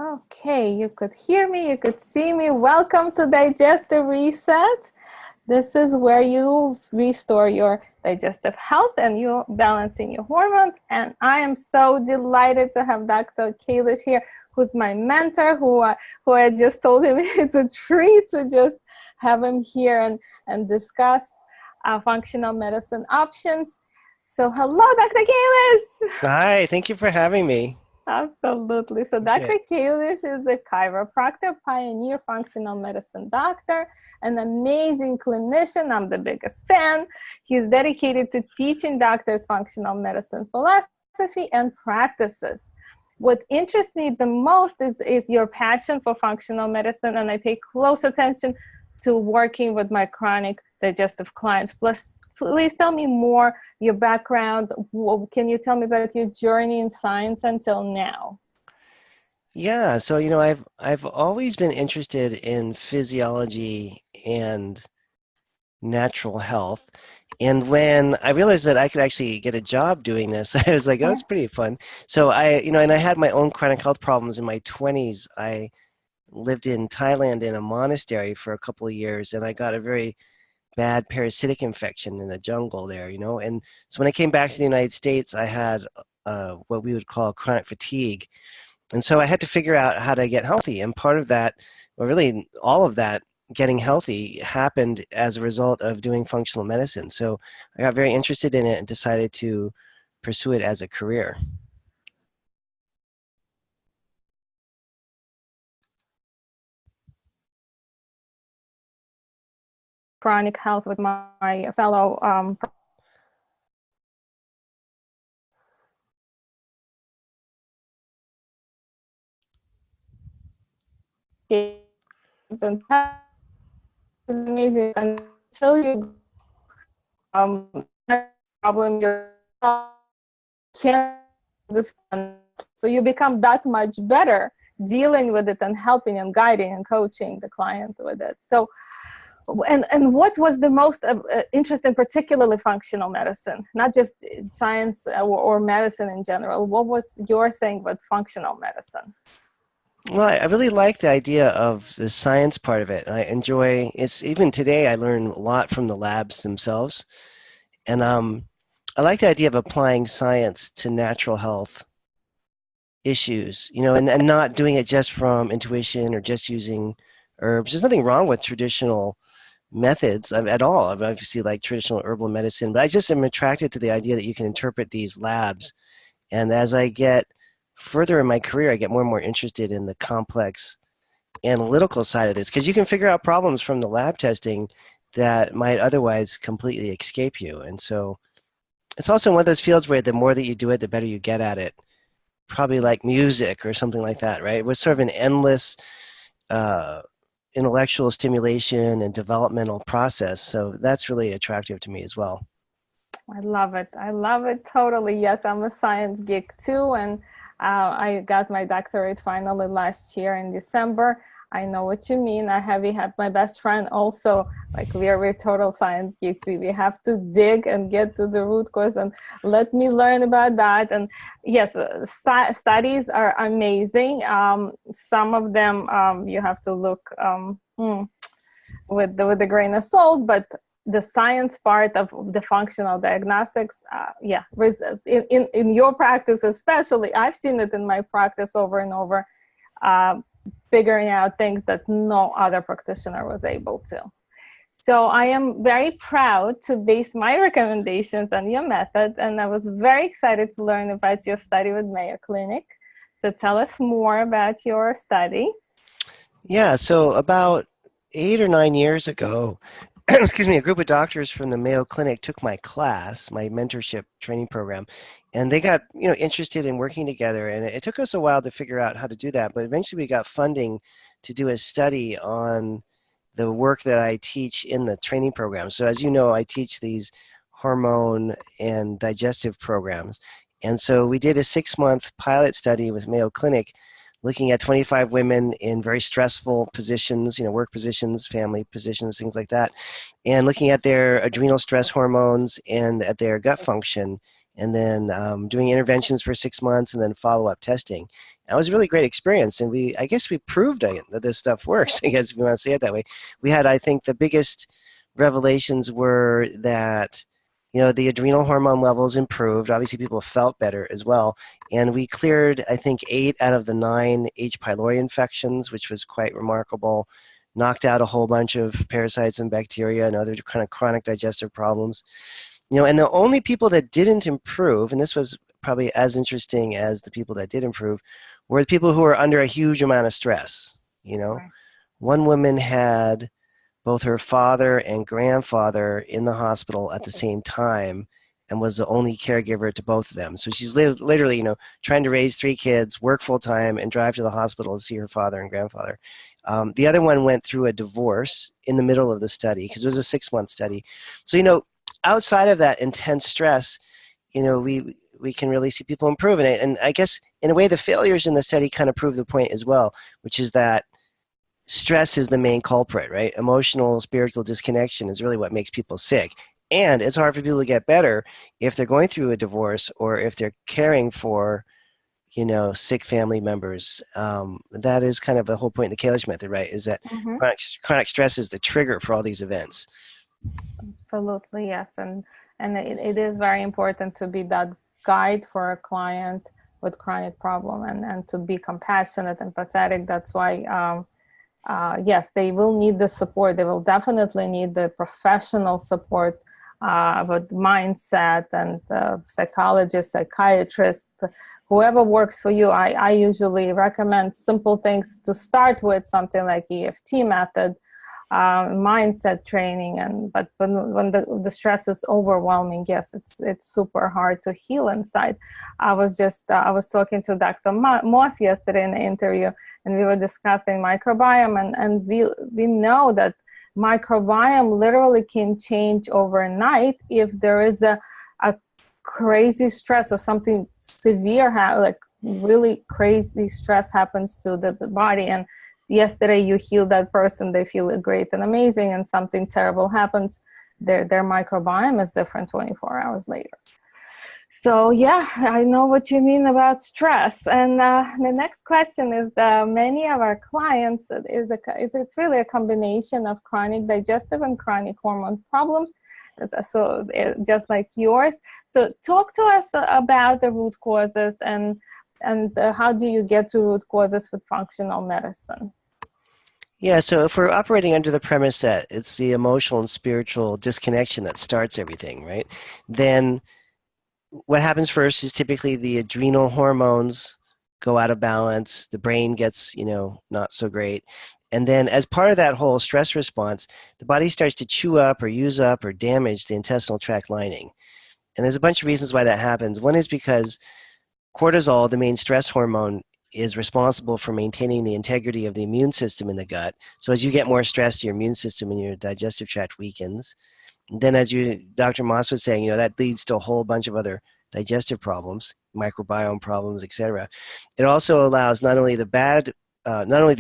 Okay, you could hear me, you could see me. Welcome to Digestive Reset. This is where you restore your digestive health and you're balancing your hormones. And I am so delighted to have Dr. Kalish here, who's my mentor, who I just told him it's a treat to just have him here and discuss functional medicine options. So hello, Dr. Kalish. Hi, thank you for having me. Absolutely. So Appreciate Dr. it. Kalish is a chiropractor, pioneer functional medicine doctor, an amazing clinician. I'm the biggest fan. He's dedicated to teaching doctors functional medicine philosophy and practices. What interests me the most is your passion for functional medicine, and I pay close attention to working with my chronic digestive clients. Plus, please tell me more, your background. Can you tell me about your journey in science until now? Yeah, so I've always been interested in physiology and natural health. And when I realized that I could actually get a job doing this, I was like, oh, that's pretty fun. So and I had my own chronic health problems in my 20s. I lived in Thailand in a monastery for a couple of years, and I got a very bad parasitic infection in the jungle there, And so when I came back to the United States, I had what we would call chronic fatigue. And so I had to figure out how to get healthy. And part of that, or really all of that, getting healthy happened as a result of doing functional medicine. So I got very interested in it and decided to pursue it as a career. Chronic health with my fellow and amazing until you problem you can't understand. So you become that much better dealing with it and helping and guiding and coaching the client with it. So and what was the most interesting, particularly functional medicine, not just science or medicine in general? What was your thing with functional medicine? Well, I really like the idea of the science part of it. I enjoy it's even today I learn a lot from the labs themselves. And I like the idea of applying science to natural health issues, and not doing it just from intuition or just using herbs. There's nothing wrong with traditional methods at all. I obviously like traditional herbal medicine, but I just am attracted to the idea that you can interpret these labs. And as I get further in my career, I get more and more interested in the complex analytical side of this because you can figure out problems from the lab testing that might otherwise completely escape you. And so it's also one of those fields where the more that you do it, the better you get at it. Probably like music or something like that, right? It was sort of an endless uh, intellectual stimulation and developmental process. So that's really attractive to me as well. I love it. I love it totally. Yes, I'm a science geek too, and I got my doctorate finally last year in December. I know what you mean. I have had my best friend also, like we're total science geeks. We have to dig and get to the root cause and let me learn about that. And yes, studies are amazing. Some of them you have to look with a grain of salt, but the science part of the functional diagnostics, yeah, in your practice especially, I've seen it in my practice over and over, figuring out things that no other practitioner was able to. So I am very proud to base my recommendations on your method, and I was very excited to learn about your study with Mayo Clinic. So tell us more about your study. Yeah, so about 8 or 9 years ago, excuse me, a group of doctors from the Mayo Clinic took my class, my mentorship training program, and they got interested in working together. And it took us a while to figure out how to do that, but eventually we got funding to do a study on the work that I teach in the training program. So as you know, I teach these hormone and digestive programs. And so we did a 6-month pilot study with Mayo Clinic looking at 25 women in very stressful positions, work positions, family positions, things like that, and looking at their adrenal stress hormones and at their gut function and then doing interventions for 6 months, and then follow-up testing. That was a really great experience, and I guess we proved that this stuff works, I guess if you want to say it that way. We had, I think, the biggest revelations were that, the adrenal hormone levels improved. Obviously, people felt better as well. And we cleared, I think, 8 out of the 9 H. pylori infections, which was quite remarkable. Knocked out a whole bunch of parasites and bacteria and other kind of chronic digestive problems. And the only people that didn't improve, and this was probably as interesting as the people that did improve, were the people who were under a huge amount of stress. Right. One woman had both her father and grandfather in the hospital at the same time and was the only caregiver to both of them. So she's literally, trying to raise 3 kids, work full time, and drive to the hospital to see her father and grandfather. The other one went through a divorce in the middle of the study because it was a 6-month study. So, outside of that intense stress, we can really see people improving it. And I guess in a way the failures in the study kind of prove the point as well, which is that stress is the main culprit, right? Emotional, spiritual disconnection is really what makes people sick. And it's hard for people to get better if they're going through a divorce or if they're caring for, sick family members. That is kind of the whole point of the Kalish method, right? Is that chronic stress is the trigger for all these events. Absolutely, yes. And it is very important to be that guide for a client with chronic problem and to be compassionate and empathetic. That's why yes, they will need the support. They will definitely need the professional support with mindset and psychologist, psychiatrist, whoever works for you. I usually recommend simple things to start with, something like EFT method, mindset training. But when the stress is overwhelming, yes, it's super hard to heal inside. I was talking to Dr. Moss yesterday in the interview, and we were discussing microbiome, and we know that microbiome literally can change overnight if there is a crazy stress or something severe, like really crazy stress happens to the body. And yesterday you heal that person, they feel great and amazing, and something terrible happens, their microbiome is different 24 hours later. So yeah, I know what you mean about stress. And the next question is, many of our clients, it's really a combination of chronic digestive and chronic hormone problems. So just like yours. So talk to us about the root causes and how do you get to root causes with functional medicine? Yeah, so if we're operating under the premise that it's the emotional and spiritual disconnection that starts everything, right? Then what happens first is typically the adrenal hormones go out of balance, the brain gets, not so great. And then as part of that whole stress response, the body starts to chew up or use up or damage the intestinal tract lining. And there's a bunch of reasons why that happens. One is because cortisol, the main stress hormone, is responsible for maintaining the integrity of the immune system in the gut. So as you get more stressed, your immune system and your digestive tract weakens. And then as Dr. Moss was saying, that leads to a whole bunch of other digestive problems, microbiome problems, etc. It also allows not only the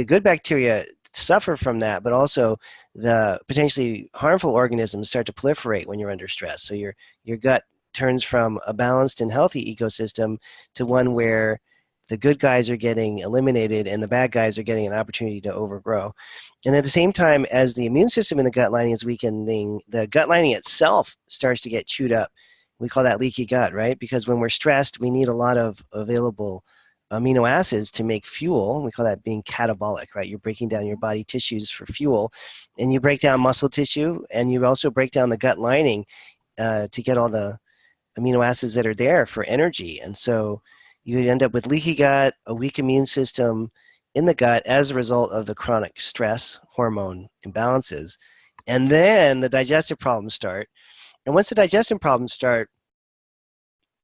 good bacteria to suffer from that, but also the potentially harmful organisms start to proliferate when you're under stress. So your gut turns from a balanced and healthy ecosystem to one where the good guys are getting eliminated and the bad guys are getting an opportunity to overgrow. And at the same time, as the immune system in the gut lining is weakening, the gut lining itself starts to get chewed up. We call that leaky gut, right? Because when we're stressed, we need a lot of available amino acids to make fuel. We call that being catabolic, right? You're breaking down your body tissues for fuel, and you break down muscle tissue, and you also break down the gut lining to get all the amino acids that are there for energy. And so you end up with leaky gut, a weak immune system in the gut as a result of the chronic stress hormone imbalances. And then the digestive problems start. And once the digestive problems start,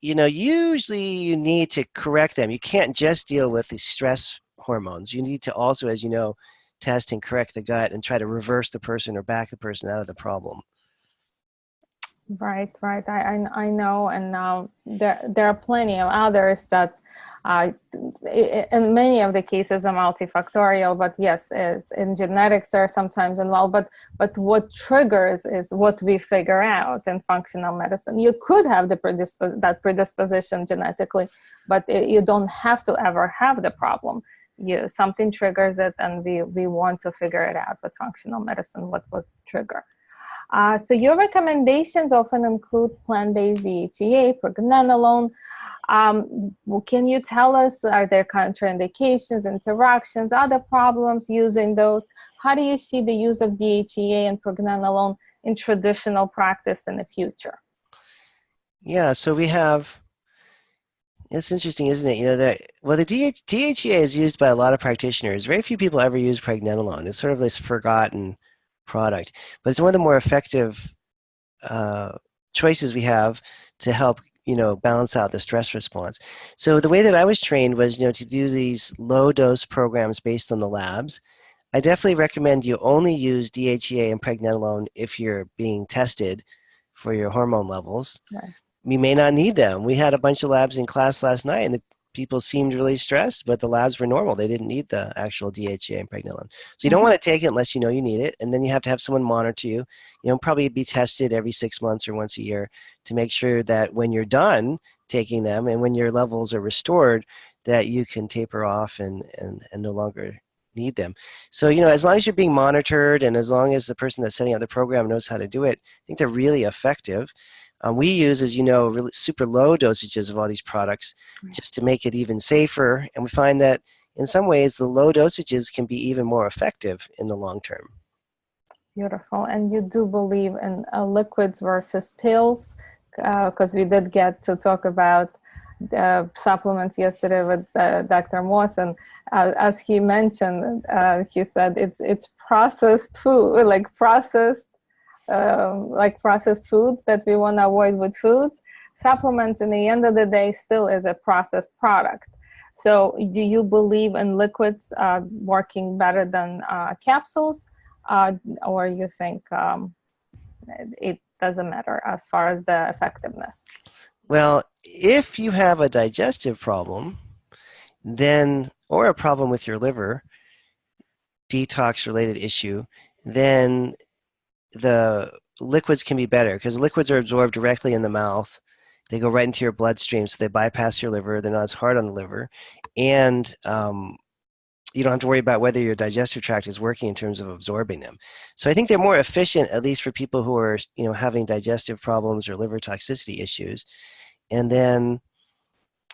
usually you need to correct them. You can't just deal with the stress hormones. You need to also, as you know, test and correct the gut and try to reverse the person or back the person out of the problem. Right. I know, and now there are plenty of others that In many of the cases are multifactorial, but yes, it's in genetics are sometimes involved, but what triggers is what we figure out in functional medicine. You could have that predisposition genetically, but you don't have to ever have the problem. Something triggers it, and we want to figure it out with functional medicine, what was the trigger. So your recommendations often include plant-based DHEA, Pregnenolone. Can you tell us, are there contraindications, interactions, other problems using those? How do you see the use of DHEA and Pregnenolone in traditional practice in the future? Yeah, so we have, it's interesting, isn't it? You know, the DHEA is used by a lot of practitioners. Very few people ever use Pregnenolone. It's sort of this forgotten product, but it's one of the more effective choices we have to help, you know, balance out the stress response. So the way that I was trained was, you know, to do these low dose programs based on the labs. I definitely recommend you only use DHEA and Pregnenolone if you're being tested for your hormone levels. Right. We may not need them. We had a bunch of labs in class last night, and the people seemed really stressed, but the labs were normal. They didn't need the actual DHEA and Pregnenolone. So you don't want to take it unless you know you need it, and then you have to have someone monitor you. You know, probably be tested every 6 months or once a year to make sure that when you're done taking them and when your levels are restored, that you can taper off and no longer need them. So, you know, as long as you're being monitored and as long as the person that's setting up the program knows how to do it, I think they're really effective. We use, as you know, really super low dosages of all these products just to make it even safer. And we find that in some ways, the low dosages can be even more effective in the long term. Beautiful. And you do believe in liquids versus pills? Because we did get to talk about supplements yesterday with Dr. Moss, and as he mentioned, he said it's processed food, like processed foods that we want to avoid with foods. Supplements, in the end of the day, still is a processed product. So do you believe in liquids working better than capsules, or you think it doesn't matter as far as the effectiveness? Well, if you have a digestive problem, then, or a problem with your liver, detox related issue, then the liquids can be better because liquids are absorbed directly in the mouth. They go right into your bloodstream, so they bypass your liver. They're not as hard on the liver. And you don't have to worry about whether your digestive tract is working in terms of absorbing them. So I think they're more efficient, at least for people who are, you know, having digestive problems or liver toxicity issues. And then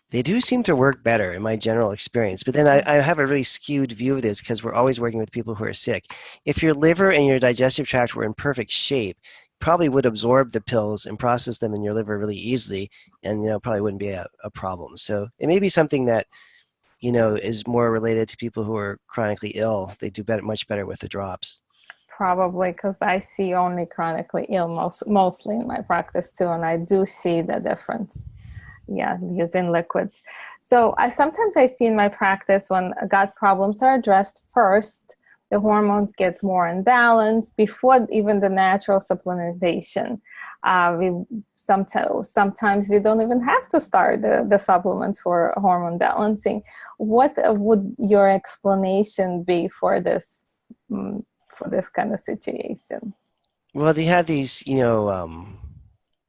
they do seem to work better in my general experience. But then I have a really skewed view of this because we're always working with people who are sick. If your liver and your digestive tract were in perfect shape, you probably would absorb the pills and process them in your liver really easily, and, you know, probably wouldn't be a problem. So it may be something that, you know, is more related to people who are chronically ill. They do much better with the drops. Probably, because I see only chronically ill mostly in my practice too, and I do see the difference. Yeah, using liquids. So sometimes I see in my practice when gut problems are addressed first, the hormones get more in balance before even the natural supplementation. Sometimes we don't even have to start the supplements for hormone balancing. What would your explanation be for this kind of situation? Well, they have these, you know,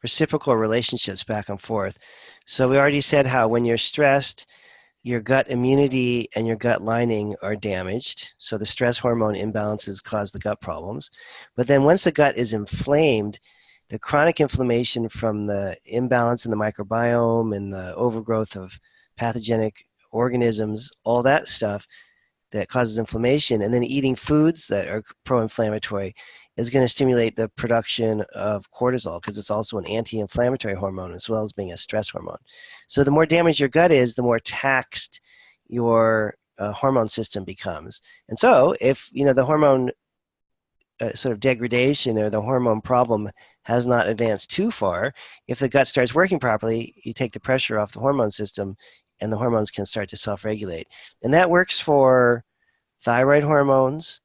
reciprocal relationships back and forth. So we already said how when you're stressed, your gut immunity and your gut lining are damaged. So the stress hormone imbalances cause the gut problems. But then once the gut is inflamed, the chronic inflammation from the imbalance in the microbiome and the overgrowth of pathogenic organisms, all that stuff that causes inflammation, and then eating foods that are pro-inflammatory is going to stimulate the production of cortisol because it's also an anti-inflammatory hormone as well as being a stress hormone. So the more damaged your gut is, the more taxed your hormone system becomes. And so if, you know, the hormone sort of degradation or the hormone problem has not advanced too far, if the gut starts working properly, you take the pressure off the hormone system and the hormones can start to self-regulate. And that works for thyroid hormones,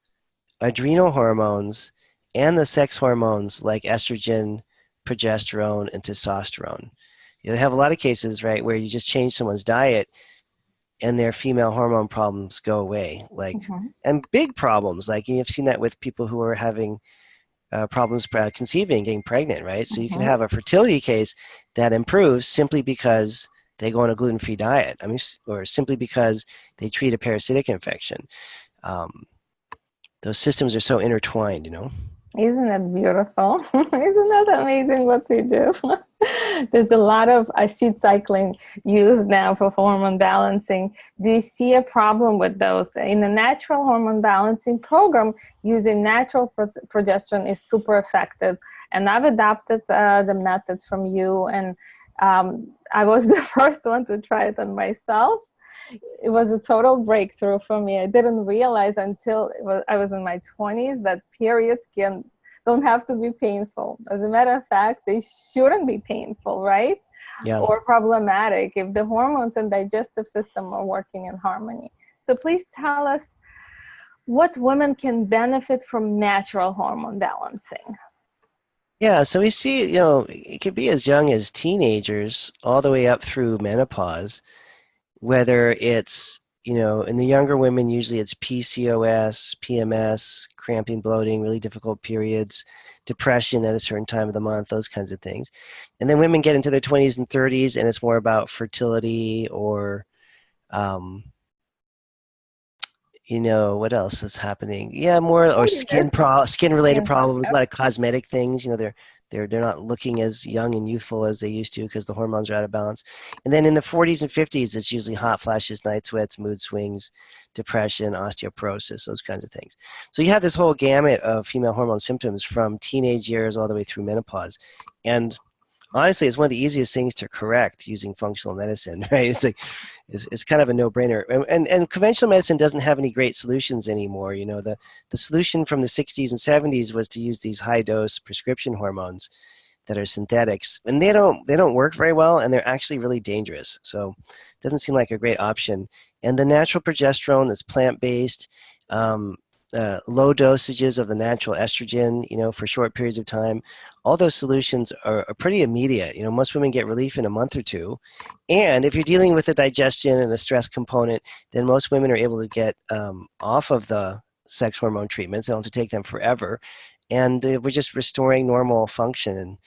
adrenal hormones, and the sex hormones like estrogen, progesterone, and testosterone. You know, they have a lot of cases, right, where you just change someone's diet and their female hormone problems go away. Like, Mhm. and big problems, like you've seen that with people who are having problems conceiving, getting pregnant, right? So you can Mhm. have a fertility case that improves simply because they go on a gluten-free diet. I mean, or simply because they treat a parasitic infection. Um, those systems are so intertwined, you know? Isn't it beautiful? Isn't that amazing what we do? There's a lot of seed cycling used now for hormone balancing. Do you see a problem with those? In the natural hormone balancing program, using natural progesterone is super effective. And I've adopted the method from you. And I was the first one to try it on myself. It was a total breakthrough for me. I didn't realize until I was in my 20s that periods don't have to be painful. As a matter of fact, they shouldn't be painful, right? Yeah. Or problematic if the hormones and digestive system are working in harmony. So please tell us what women can benefit from natural hormone balancing. Yeah, so we see, you know, it could be as young as teenagers all the way up through menopause, whether it's, you know, in the younger women, usually it's PCOS, PMS, cramping, bloating, really difficult periods, depression at a certain time of the month, those kinds of things. And then women get into their 20s and 30s, and it's more about fertility or, um, you know, what else is happening? Yeah, more or skin related problems, a lot of cosmetic things. You know, they're not looking as young and youthful as they used to because the hormones are out of balance. And then in the 40s and 50s, it's usually hot flashes, night sweats, mood swings, depression, osteoporosis, those kinds of things. So you have this whole gamut of female hormone symptoms from teenage years all the way through menopause. And honestly, it's one of the easiest things to correct using functional medicine, right? It's like it's kind of a no-brainer. And conventional medicine doesn't have any great solutions anymore. You know, the solution from the 60s and 70s was to use these high-dose prescription hormones that are synthetics, and they don't work very well, and they're actually really dangerous. So it doesn't seem like a great option. And the natural progesterone that's plant-based, low dosages of the natural estrogen, you know, for short periods of time, all those solutions are pretty immediate. You know, most women get relief in a month or two. And if you're dealing with the digestion and the stress component, then most women are able to get off of the sex hormone treatments. They don't have to take them forever. And we're just restoring normal function and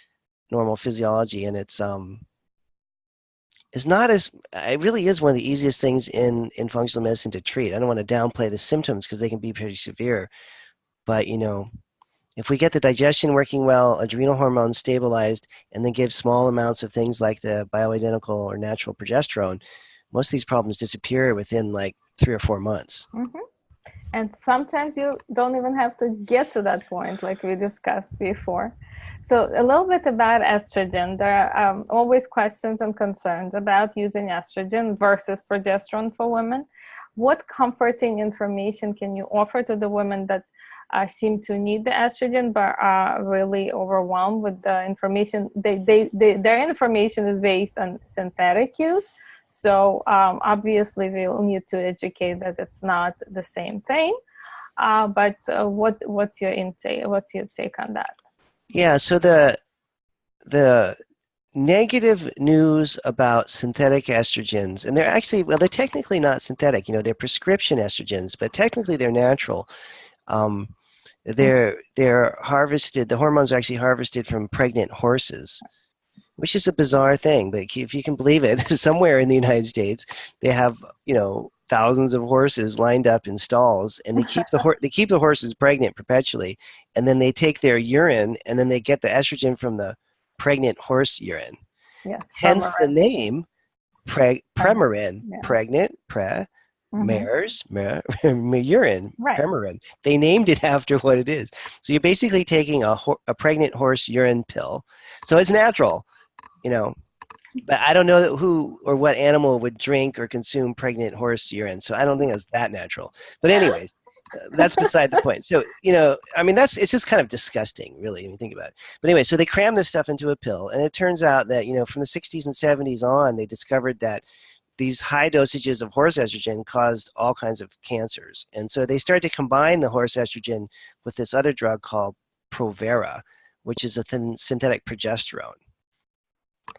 normal physiology. And it's not as, it really is one of the easiest things in functional medicine to treat. I don't want to downplay the symptoms because they can be pretty severe. But, you know, if we get the digestion working well, adrenal hormones stabilized, and then give small amounts of things like the bioidentical or natural progesterone, most of these problems disappear within like 3 or 4 months. Mm-hmm. And sometimes you don't even have to get to that point, like we discussed before. So a little bit about estrogen. There are always questions and concerns about using estrogen versus progesterone for women. What comforting information can you offer to the women that seem to need the estrogen but are really overwhelmed with the information? Their information is based on synthetic use. So obviously we will need to educate that it's not the same thing. But what's your intake? What's your take on that? Yeah, so the negative news about synthetic estrogens, and they're actually, well, they're technically not synthetic, you know, they're prescription estrogens, but technically they're natural. Um, they're harvested, the hormones are actually harvested from pregnant horses, which is a bizarre thing, but if you can believe it, somewhere in the United States, they have, you know, thousands of horses lined up in stalls, and they keep the horses pregnant perpetually, and then they take their urine, and then they get the estrogen from the pregnant horse urine. Yes, Hence the name Premarin. Premarin, Yeah. pregnant, Mm-hmm. mares, urine, Right. Premarin. They named it after what it is. So you're basically taking a pregnant horse urine pill. So it's natural, you know, but I don't know who or what animal would drink or consume pregnant horse urine, so I don't think that's that natural. But anyways, that's beside the point. So, you know, I mean, it's just kind of disgusting, really, when you think about it. But anyway, so they cram this stuff into a pill, and it turns out that, you know, from the 60s and 70s on, they discovered that these high dosages of horse estrogen caused all kinds of cancers. And so they started to combine the horse estrogen with this other drug called Provera, which is a synthetic progesterone.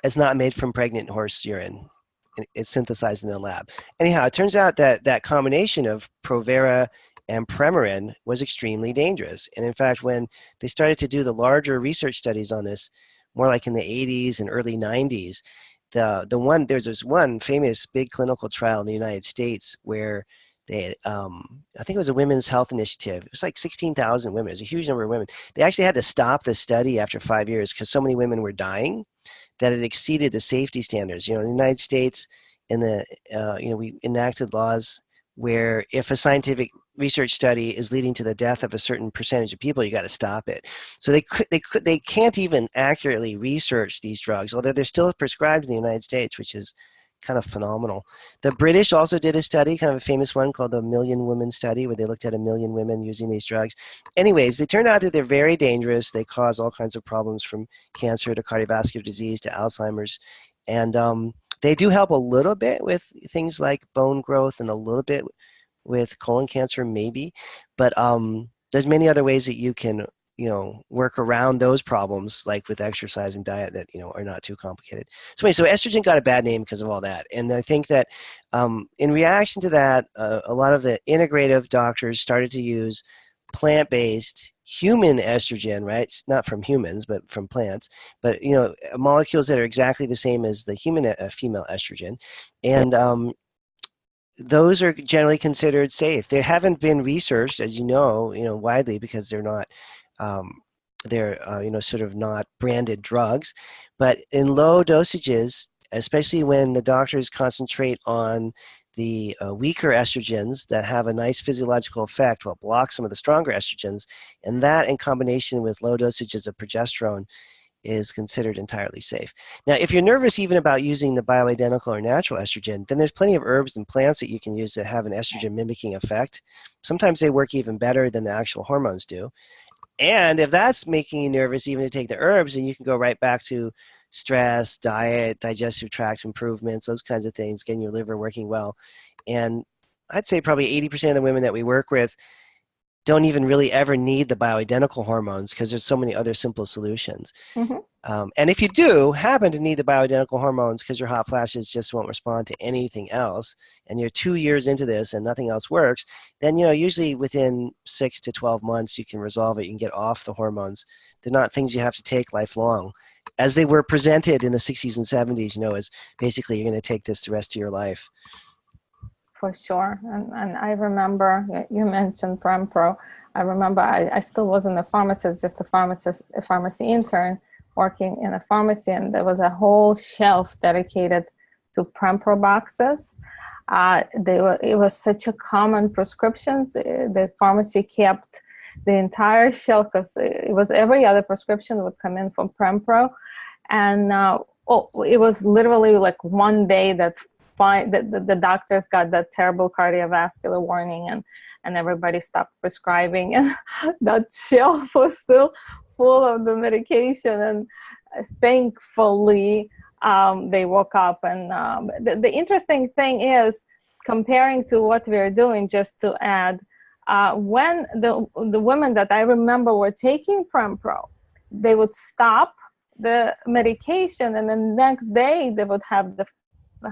It's not made from pregnant horse urine. it's synthesized in the lab. Anyhow, it turns out that that combination of Provera and Premarin was extremely dangerous. And in fact, when they started to do the larger research studies on this, more like in the 80s and early 90s, there's this one famous big clinical trial in the United States where they, I think it was a women's health initiative. It was like 16,000 women. It was a huge number of women. They actually had to stop the study after 5 years because so many women were dying that it exceeded the safety standards. In the United States, we enacted laws where if a scientific research study is leading to the death of a certain percentage of people, you got to stop it. So they can't even accurately research these drugs, although they're still prescribed in the United States, which is kind of phenomenal. The British also did a study, kind of a famous one called the Million Women Study, where they looked at 1 million women using these drugs. Anyways, they turned out that they're very dangerous. They cause all kinds of problems from cancer to cardiovascular disease to Alzheimer's. And they do help a little bit with things like bone growth and a little bit with colon cancer, maybe. But there's many other ways that you can work around those problems, like with exercise and diet that, are not too complicated. So anyway, so estrogen got a bad name because of all that. And I think that in reaction to that, a lot of the integrative doctors started to use plant-based human estrogen, right? It's not from humans, but from plants, but, molecules that are exactly the same as the human female estrogen. And those are generally considered safe. They haven't been researched, as widely, because they're not sort of not branded drugs. But in low dosages, especially when the doctors concentrate on the weaker estrogens that have a nice physiological effect, will block some of the stronger estrogens, and that in combination with low dosages of progesterone is considered entirely safe. Now, if you're nervous even about using the bioidentical or natural estrogen, then there's plenty of herbs and plants that you can use that have an estrogen mimicking effect. Sometimes they work even better than the actual hormones do. And if that's making you nervous even to take the herbs, then you can go right back to stress, diet, digestive tract improvements, those kinds of things, getting your liver working well. And I'd say probably 80% of the women that we work with don't even really ever need the bioidentical hormones because there's so many other simple solutions. Mm-hmm. And if you do happen to need the bioidentical hormones because your hot flashes just won't respond to anything else, and you're 2 years into this and nothing else works, then usually within 6 to 12 months you can resolve it. You can get off the hormones. They're not things you have to take lifelong, as they were presented in the 60s and 70s. As basically you're going to take this the rest of your life. For sure. And I remember you mentioned Prempro. I remember I still wasn't a pharmacist, just a pharmacy intern working in a pharmacy, and there was a whole shelf dedicated to Prempro boxes. It was such a common prescription. The pharmacy kept the entire shelf because it was every other prescription would come in from Prempro. And it was literally like one day that the doctors got that terrible cardiovascular warning, and everybody stopped prescribing, and that shelf was still full of the medication. And thankfully they woke up. And the interesting thing is, comparing to what we're doing, just to add, when the women that I remember were taking Prempro, they would stop the medication, and the next day they would have the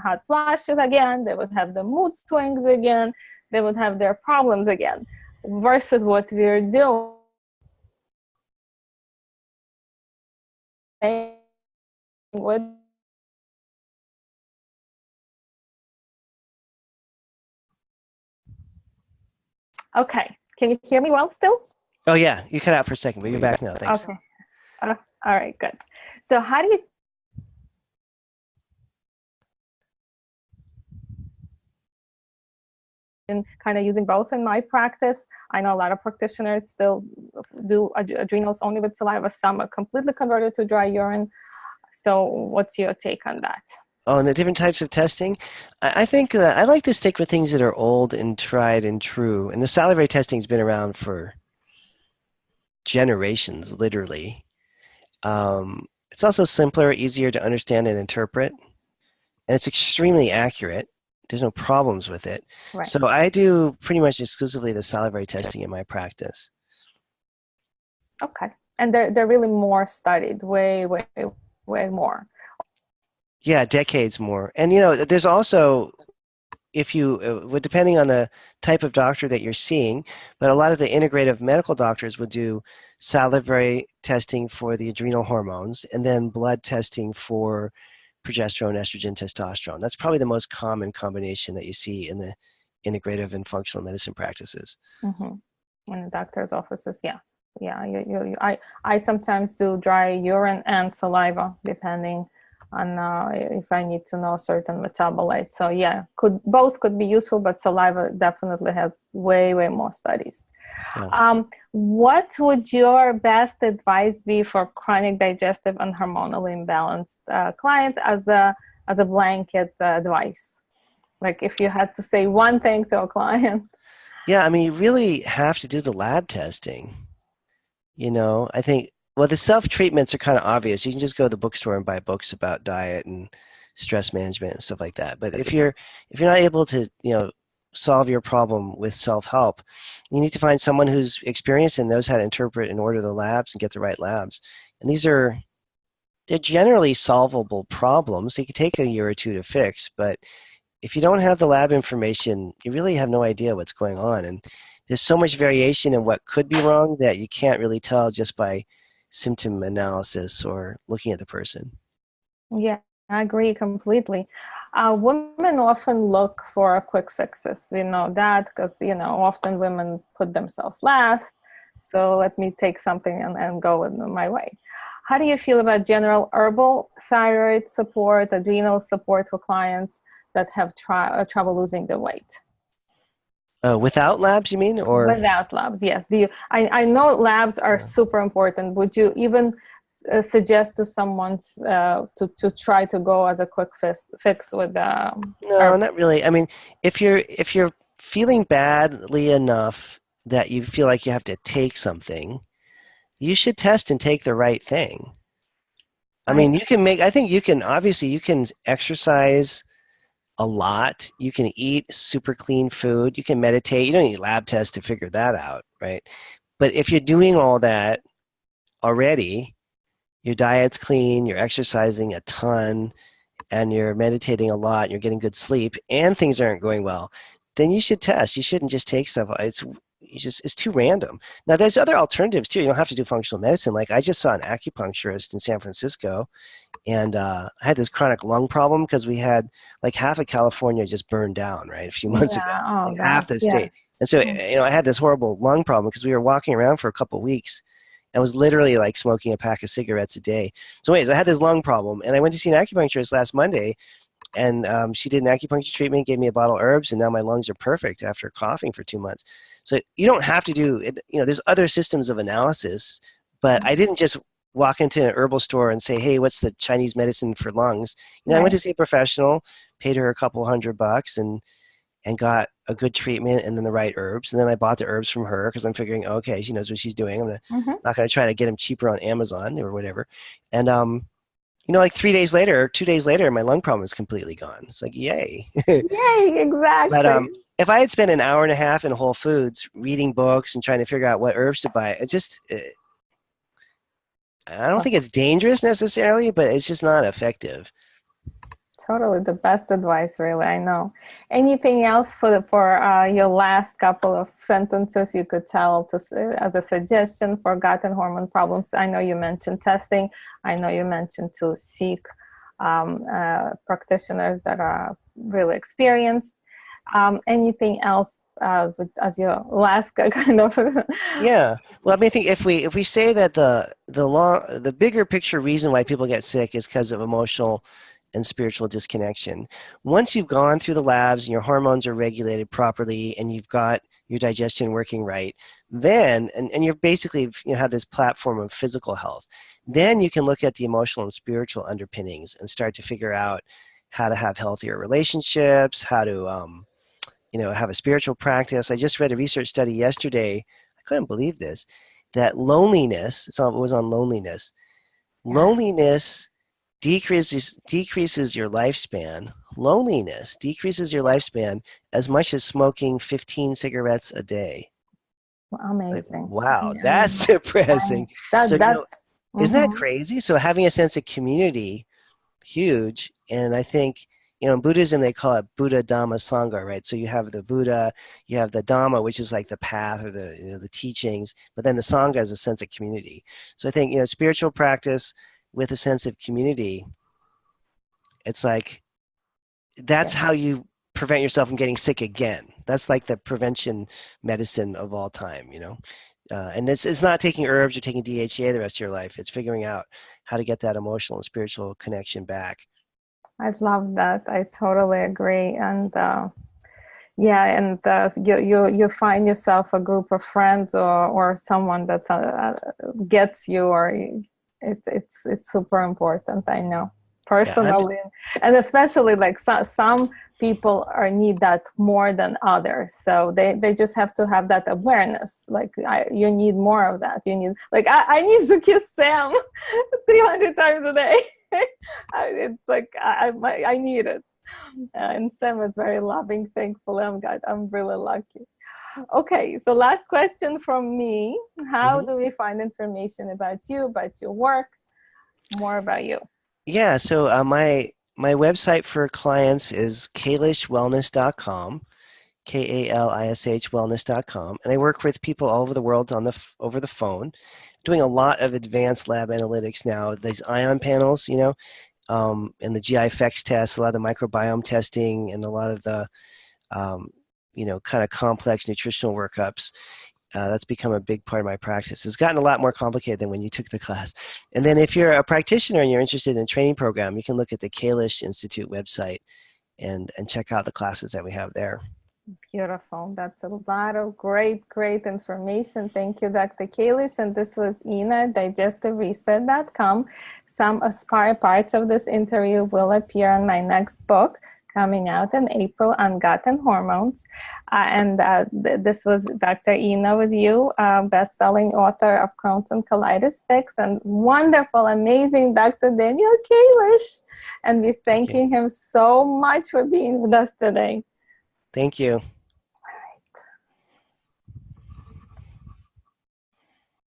hot flashes again, they would have the mood swings again, they would have their problems again, versus what we're doing with Okay, can you hear me well still? Oh yeah, you cut out for a second, but you're back now. Thanks. Okay. All right, good. So how do you kind of using both in my practice? I know a lot of practitioners still do adrenals only with saliva. Some are completely converted to dry urine. So what's your take on that? Oh, and the different types of testing? I think I like to stick with things that are old and tried and true. And the salivary testing's been around for generations, literally. It's also simpler, easier to understand and interpret. And it's extremely accurate. There's no problems with it. Right. So I do pretty much exclusively the salivary testing in my practice. Okay. And they're really more studied, way more. Yeah, decades more. And there's also, if you depending on the type of doctor that you're seeing, but a lot of the integrative medical doctors would do salivary testing for the adrenal hormones and then blood testing for progesterone, estrogen, testosterone. That's probably the most common combination that you see in the integrative and functional medicine practices. In the doctor's offices, yeah. Yeah, I sometimes do dry urine and saliva, depending on if I need to know certain metabolites. So yeah, both could be useful, but saliva definitely has way more studies. Yeah. What would your best advice be for chronic digestive and hormonal imbalanced client as a blanket advice? Like if you had to say one thing to a client. Yeah, I mean, you really have to do the lab testing. I think, well, the self-treatments are kind of obvious. You can just go to the bookstore and buy books about diet and stress management and stuff like that. But if you're not able to, solve your problem with self-help, you need to find someone who's experienced and knows how to interpret and order the labs and get the right labs. And they're generally solvable problems. They could take a year or two to fix, but if you don't have the lab information, you really have no idea what's going on. And there's so much variation in what could be wrong that you can't really tell just by symptom analysis or looking at the person. Yeah, I agree completely. Women often look for quick fixes, that because, often women put themselves last. So let me take something and go with my way. How do you feel about general herbal thyroid support, adrenal support for clients that have trouble losing the weight? Without labs, you mean? Or Without labs, yes. I know labs are super important. Would you even suggest to someone to try to go as a quick fix with no, not really. I mean, if you're feeling badly enough that you feel like you have to take something, you should test and take the right thing. I mean, I think you can exercise a lot. You can eat super clean food. You can meditate. You don't need lab tests to figure that out, right? But if you're doing all that already, your diet's clean, you're exercising a ton, and you're meditating a lot, and you're getting good sleep, and things aren't going well, then you should test. You shouldn't just take stuff. It's too random. Now, there's other alternatives too. You don't have to do functional medicine. Like I just saw an acupuncturist in San Francisco, and I had this chronic lung problem because we had like half of California just burned down, right, a few months ago, Yeah. Oh like half gosh. the state. Yes. And so, I had this horrible lung problem because we were walking around for a couple of weeks. I was literally like smoking a pack of cigarettes a day. So, anyways, I had this lung problem, and I went to see an acupuncturist last Monday, and she did an acupuncture treatment, gave me a bottle of herbs, and now my lungs are perfect after coughing for 2 months. So you don't have to do it. There's other systems of analysis, but I didn't just walk into an herbal store and say, hey, what's the Chinese medicine for lungs? I went to see a professional, paid her a couple $100 and got a good treatment and then the right herbs. And then I bought the herbs from her because I'm figuring, okay, she knows what she's doing. Not going to try to get them cheaper on Amazon or whatever. And, like 3 days later, 2 days later, my lung problem is completely gone. It's like, yay. Yay, But exactly. if I had spent an hour and a half in Whole Foods reading books and trying to figure out what herbs to buy, I don't think it's dangerous necessarily, but it's just not effective. Totally the best advice, really. I know. Anything else for your last couple of sentences you could tell as a suggestion for gut and hormone problems? I know you mentioned testing. I know you mentioned to seek practitioners that are really experienced. Anything else as your last kind of? Yeah. Well, I think if we say that the bigger picture reason why people get sick is because of emotional and spiritual disconnection. Once you've gone through the labs and your hormones are regulated properly and you've got your digestion working right, then and you're basically have this platform of physical health, then you can look at the emotional and spiritual underpinnings and start to figure out how to have healthier relationships, how to have a spiritual practice. I just read a research study yesterday. I couldn't believe this, that loneliness, it was on loneliness. Loneliness decreases your lifespan. Loneliness decreases your lifespan as much as smoking 15 cigarettes a day. Amazing. Wow, Yeah. that's depressing. So, That's isn't that crazy? So having a sense of community huge. And I think, in Buddhism, they call it Buddha, Dhamma, Sangha, right? So you have the Buddha, you have the Dhamma, which is like the path or the teachings, but then the Sangha is a sense of community. So I think, spiritual practice with a sense of community, it's like, that's how you prevent yourself from getting sick again. That's like the prevention medicine of all time, and it's not taking herbs or taking DHEA the rest of your life. It's figuring out how to get that emotional and spiritual connection back. I love that. I totally agree. And yeah, and you find yourself a group of friends or someone that gets you, or it's super important. I know personally, and especially like some people need that more than others. So they just have to have that awareness. Like you need more of that. You need, like I need to kiss Sam 300 times a day. It's like I need it. And Sam is very loving, thankful. I'm really lucky. Okay, so last question from me. How do we find information about you, about your work, more about you? Yeah, so my website for clients is kalishwellness.com, Kalish wellness.com, and I work with people all over the world over the phone, doing a lot of advanced lab analytics now. These ion panels, and the GI effects tests, a lot of the microbiome testing, and a lot of the, kind of complex nutritional workups. That's become a big part of my practice. It's gotten a lot more complicated than when you took the class. And then if you're a practitioner and you're interested in a training program, you can look at the Kalish Institute website and check out the classes that we have there. Beautiful. That's a lot of great information. Thank you, Dr. Kalish. And this was Inna, digestivereset.com. Some aspire parts of this interview will appear in my next book coming out in April on gut and hormones. This was Dr. Inna with you, best-selling author of Crohn's and Colitis Fix, and wonderful, amazing Dr. Daniel Kalish. And we're thanking him so much for being with us today. Thank you.